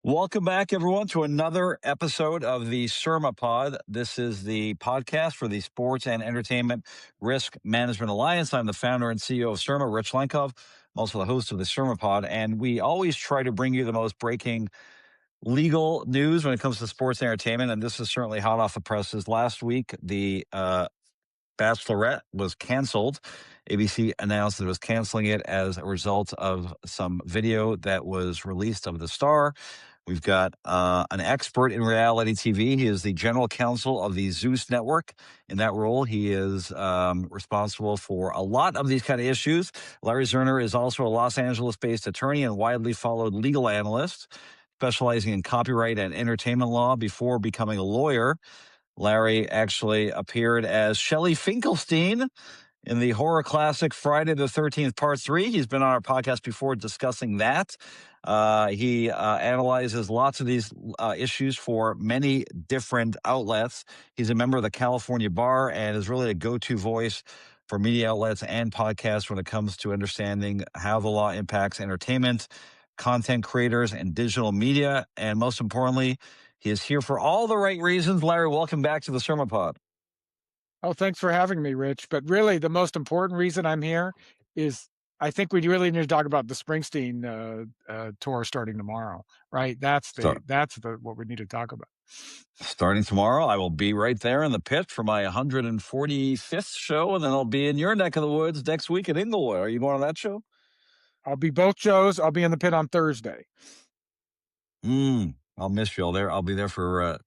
Welcome back, everyone, to another episode of the SERMA Pod. This is the podcast for the Sports and Entertainment Risk Management Alliance. I'm the founder and CEO of SERMA, Rich Lenkov. I'm also the host of the SERMA Pod, and we always try to bring you the most breaking legal news when it comes to sports and entertainment. And this is certainly hot off the presses. Last week, the Bachelorette was canceled. ABC announced that it was canceling it as a result of some video that was released of the star. We've got an expert in reality TV. He is the general counsel of the Zeus Network. In that role, he is responsible for a lot of these kind of issues. Larry Zerner is also a Los Angeles-based attorney and widely followed legal analyst, specializing in copyright and entertainment law before becoming a lawyer. Larry actually appeared as Shelley Finkelstein in the horror classic Friday the 13th, Part 3. He's been on our podcast before discussing that. He analyzes lots of these issues for many different outlets. He's a member of the California Bar and is really a go-to voice for media outlets and podcasts when it comes to understanding how the law impacts entertainment, content creators, and digital media. And most importantly, he is here for all the right reasons. Larry, welcome back to the SERMAPod. Oh, thanks for having me, Rich. But really, the most important reason I'm here is I think we really need to talk about the Springsteen tour starting tomorrow, right? That's the what we need to talk about. Starting tomorrow, I will be right there in the pit for my 145th show, and then I'll be in your neck of the woods next week in Inglewood. Are you going to that show? I'll be both shows. I'll be in the pit on Thursday. I'll miss you. I'll be there for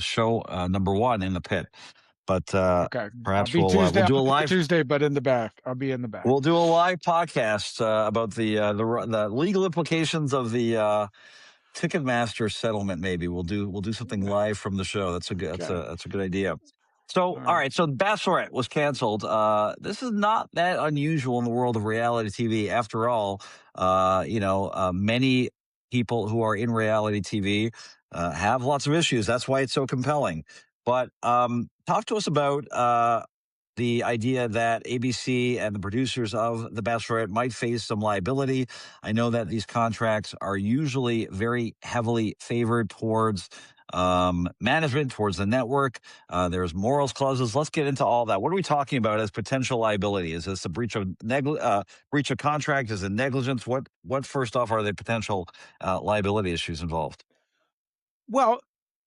show number one in the pit. But Okay, perhaps Tuesday. we'll do a I'll be live. Tuesday, but in the back. I'll be in the back. We'll do a live podcast about the legal implications of the Ticketmaster settlement. Maybe we'll do something live from the show. That's a good idea. So, all right. So, Bachelorette was canceled. This is not that unusual in the world of reality TV. After all, many people who are in reality TV have lots of issues. That's why it's so compelling. But talk to us about the idea that ABC and the producers of The Bachelorette might face some liability. I know that these contracts are usually very heavily favored towards management, towards the network. There's morals clauses. Let's get into all that. What are we talking about as potential liability? Is this a breach of contract? Is it negligence? What first off are the potential liability issues involved? Well,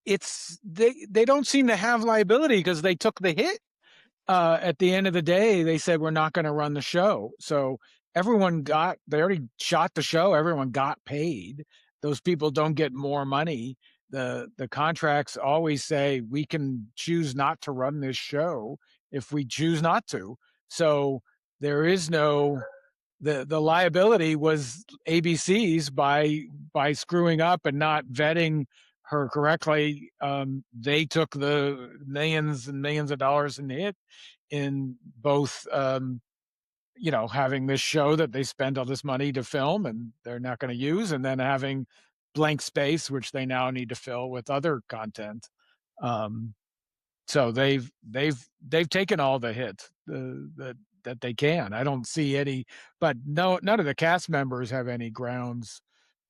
they don't seem to have liability because they took the hit. At the end of the day, they said, we're not going to run the show. So they already shot the show. Everyone got paid. Those people don't get more money. The contracts always say we can choose not to run this show if we choose not to. So there is the liability was ABC's by screwing up and not vetting her correctly. They took the millions and millions of dollars in hit in both, having this show that they spent all this money to film and they're not going to use, and then having blank space, which they now need to fill with other content. So they've taken all the hit that they can. I don't see any, but none of the cast members have any grounds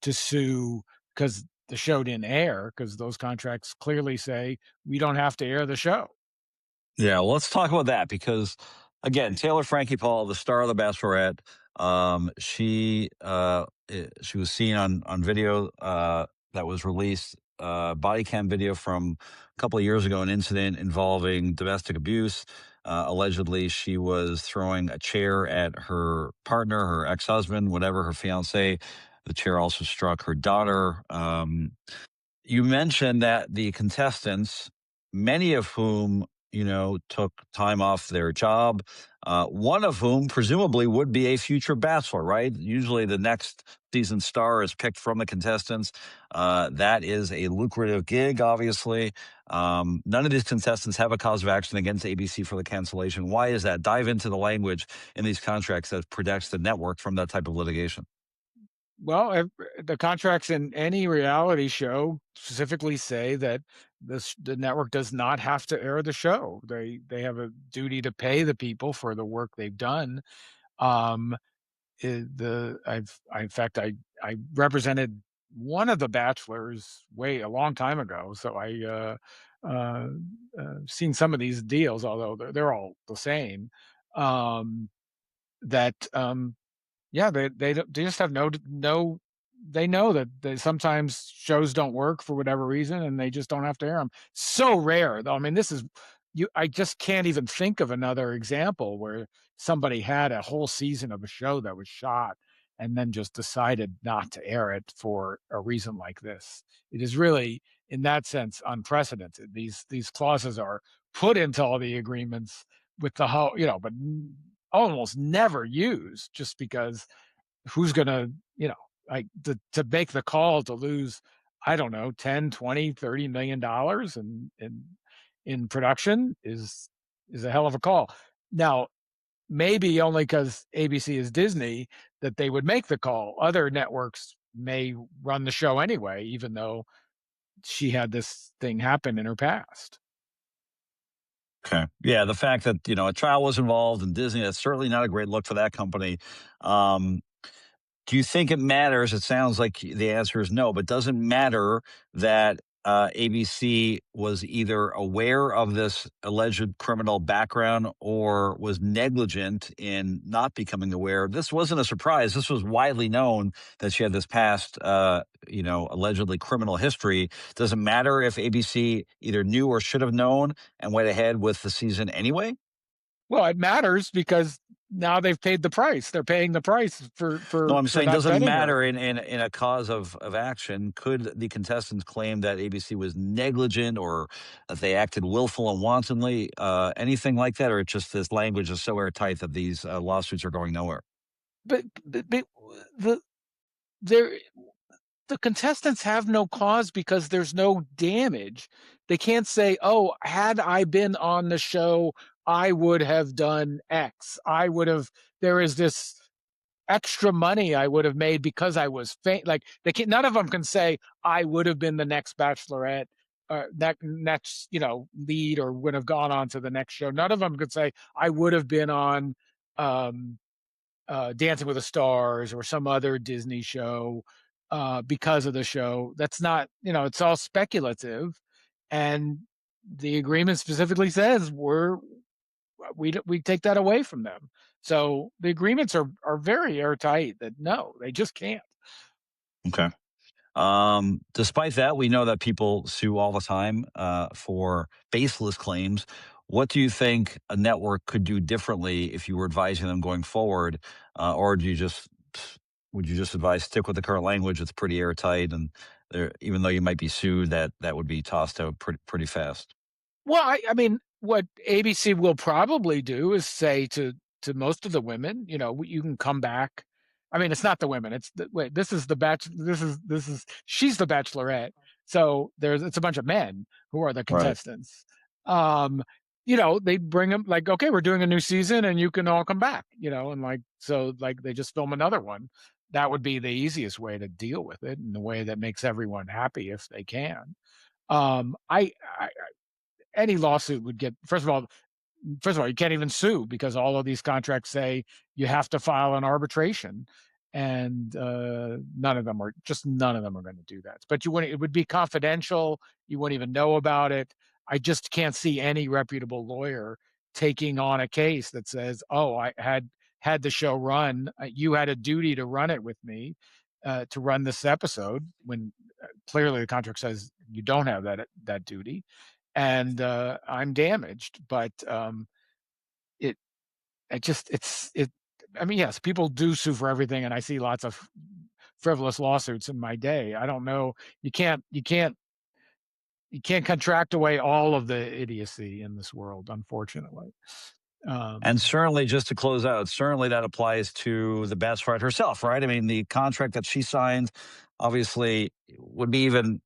to sue because the show didn't air, because those contracts clearly say we don't have to air the show. Yeah, well, let's talk about that because, again, Taylor Frankie Paul, the star of The Bachelorette, she was seen on video that was released, body cam video from a couple of years ago, an incident involving domestic abuse. Allegedly, she was throwing a chair at her partner, her ex-husband, whatever, her fiance. The chair also struck her daughter. You mentioned that the contestants, many of whom, took time off their job, one of whom presumably would be a future bachelor, right? Usually the next season star is picked from the contestants. That is a lucrative gig, obviously. None of these contestants have a cause of action against ABC for the cancellation. Why is that? Dive into the language in these contracts that protects the network from that type of litigation. Well, the contracts in any reality show specifically say that the network does not have to air the show. They have a duty to pay the people for the work they've done. Um, in fact, I represented one of the Bachelors way a long time ago, so uh, seen some of these deals, although they're all the same. Um, that Yeah, they just have no they know that sometimes shows don't work for whatever reason, and they just don't have to air them. So rare, though. I mean, this is I just can't even think of another example where somebody had a whole season of a show that was shot and then just decided not to air it for a reason like this. It is really, in that sense, unprecedented. These clauses are put into all the agreements with the whole, but almost never used, just because who's gonna, like, to make the call to lose, I don't know, 10, 20, $30 million in production is a hell of a call. Now, maybe only because ABC is Disney that they would make the call. Other networks may run the show anyway, even though she had this thing happen in her past. Okay. Yeah, the fact that, a trial was involved in Disney, that's certainly not a great look for that company. Um, Do you think it matters? It sounds like the answer is no, but does it matter that ABC was either aware of this alleged criminal background or was negligent in not becoming aware? This wasn't a surprise. This was widely known that she had this past, allegedly criminal history. Does it matter if ABC either knew or should have known and went ahead with the season anyway? Well, it matters because now they've paid the price. They're paying the price for No, I'm saying, not does it vetting her. matter in a cause of action? Could the contestants claim that ABC was negligent or that they acted willful and wantonly, anything like that, or it's just this language is so airtight that these lawsuits are going nowhere? But the there the contestants have no cause because there's no damage. They can't say, "Oh, had I been on the show, I would have done X. I would have there is this extra money I would have made because I was like they can none of them can say I would have been the next Bachelorette or that next, lead, or would have gone on to the next show. None of them could say I would have been on um Dancing with the Stars or some other Disney show because of the show. That's not, it's all speculative, and the agreement specifically says we take that away from them. So the agreements are very airtight. That no, they just can't. Okay. Despite that, we know that people sue all the time for baseless claims. What do you think a network could do differently if you were advising them going forward, or do you just would you just advise stick with the current language? It's pretty airtight, and even though you might be sued, that would be tossed out pretty fast. Well, I mean, what ABC will probably do is say to most of the women, you can come back. I mean, it's not the women. It's wait. This is the batch. This is she's the Bachelorette. So it's a bunch of men who are the Right. contestants. Um, they bring them like, okay, we're doing a new season, and you can all come back. And like so, like they just film another one. That would be the easiest way to deal with it, in a way that makes everyone happy if they can. I any lawsuit would get first of all, you can't even sue because all of these contracts say you have to file an arbitration, and none of them are going to do that. But you wouldn't. It would be confidential. You wouldn't even know about it. I just can't see any reputable lawyer taking on a case that says, "Oh, I had the show run. You had a duty to run it with me, to run this episode." When clearly the contract says you don't have that duty, and I'm damaged. But it it just it's. I mean, yes, people do sue for everything, and I see lots of frivolous lawsuits in my day. I don't know. You can't contract away all of the idiocy in this world, unfortunately. And Um, certainly, just to close out, certainly that applies to the Bachelorette herself, right? I mean, the contract that she signed obviously would be even,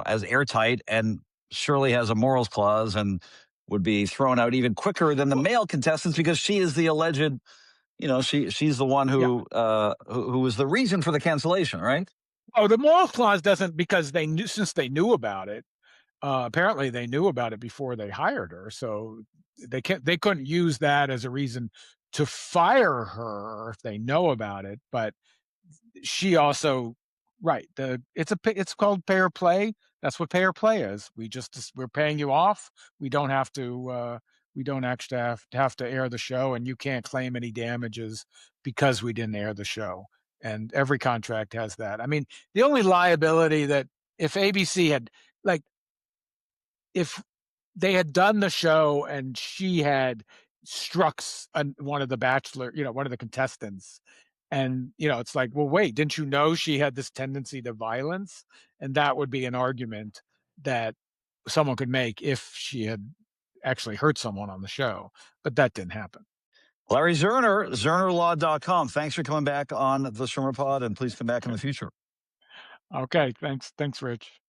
as airtight and surely has a morals clause and would be thrown out even quicker than the well, male contestants because she is the alleged, she's the one yeah. who was the reason for the cancellation, right? Oh, the moral clause doesn't, because they knew since they knew about it. Apparently, they knew about it before they hired her, so they couldn't use that as a reason to fire her if they know about it. But she also Right. It's called pay or play. That's what pay or play is. We're paying you off. We don't have to we don't actually have to air the show, and you can't claim any damages because we didn't air the show. And every contract has that. I mean, the only liability that if ABC had like if they had done the show and she had one of the bachelor, one of the contestants, and it's like, well, wait, didn't you know she had this tendency to violence? And that would be an argument that someone could make if she had actually hurt someone on the show, but that didn't happen. Larry Zerner, ZernerLaw.com. Thanks for coming back on the SERMA Pod, and please come back in the future. Okay, thanks, Rich.